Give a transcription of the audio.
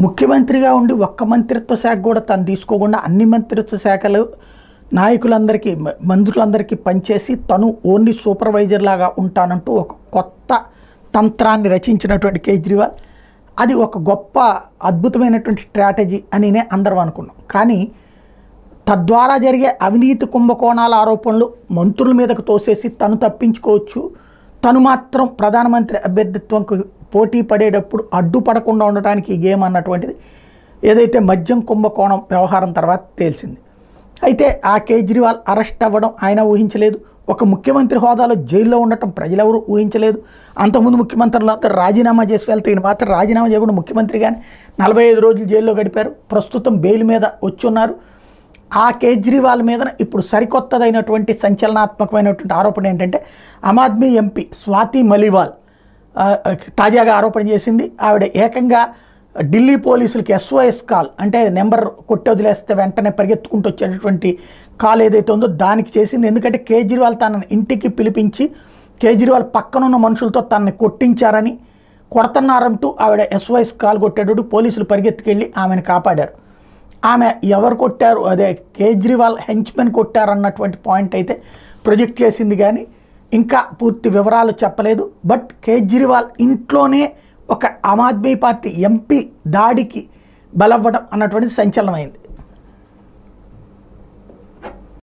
ముఖ్యమంత్రిగా ఉండి ఒక్క మంత్రిత్వ శాఖ కూడా తను తీసుకోకుండా అన్ని మంత్రిత్వ శాఖలు నాయకులందరికీ మంత్రులందరికీ పనిచేసి తను ఓన్లీ సూపర్వైజర్ లాగా ఉంటానంటూ ఒక కొత్త తంత్రాన్ని రచించినటువంటి కేజ్రీవాల్ అది ఒక గొప్ప అద్భుతమైనటువంటి స్ట్రాటజీ అనినే అందరం అనుకున్నాం. కానీ తద్వారా జరిగే అవినీతి కుంభకోణాల ఆరోపణలు మంత్రుల మీదకు తోసేసి తను తప్పించుకోవచ్చు, తను మాత్రం ప్రధానమంత్రి అభ్యర్థిత్వంకు పోటీ పడేటప్పుడు అడ్డుపడకుండా ఉండటానికి ఈ గేమ్ అన్నటువంటిది ఏదైతే మద్యం కుంభకోణం వ్యవహారం తర్వాత తేల్చింది. అయితే ఆ కేజ్రీవాల్ అరెస్ట్ అవ్వడం ఆయన ఊహించలేదు. ఒక ముఖ్యమంత్రి హోదాలో జైల్లో ఉండటం ప్రజలెవరూ ఊహించలేదు. అంతకుముందు ముఖ్యమంత్రులు అందరూ రాజీనామా చేసి వెళ్తే ఈయన మాత్రం రాజీనామా చేయకుండా ముఖ్యమంత్రిగానే 45 రోజులు జైల్లో గడిపారు. ప్రస్తుతం బెయిల్ మీద వచ్చున్నారు. ఆ కేజ్రీవాల్ మీద ఇప్పుడు సరికొత్తదైనటువంటి సంచలనాత్మకమైనటువంటి ఆరోపణ ఏంటంటే ఆమ్ ఆద్మీ ఎంపీ స్వాతి మలివాల్ తాజాగా ఆరోపణ చేసింది. ఆవిడ ఏకంగా ఢిల్లీ పోలీసులకి SOS కాల్, అంటే నెంబర్ కొట్టి వదిలేస్తే వెంటనే పరిగెత్తుకుంటూ వచ్చేటటువంటి కాల్ ఏదైతే ఉందో దానికి చేసింది. ఎందుకంటే కేజ్రీవాల్ తనని ఇంటికి పిలిపించి కేజ్రీవాల్ పక్కనున్న మనుషులతో తనని కొట్టించారని, కొడుతున్నారంటూ ఆవిడ SOS కాల్ కొట్టేటప్పుడు పోలీసులు పరిగెత్తుకెళ్ళి ఆమెను కాపాడారు. ఆమె ఎవరు కొట్టారు, అదే కేజ్రీవాల్ హెంచ్మెన్ కొట్టారన్నటువంటి పాయింట్ అయితే ప్రొజెక్ట్ చేసింది, కానీ ఇంకా పూర్తి వివరాలు చెప్పలేదు. బట్ కేజ్రీవాల్ ఇంట్లోనే ఒక ఆమ్ ఆద్మీ పార్టీ ఎంపీ దాడికి బలవ్వడం అన్నటువంటిది సంచలనమైంది.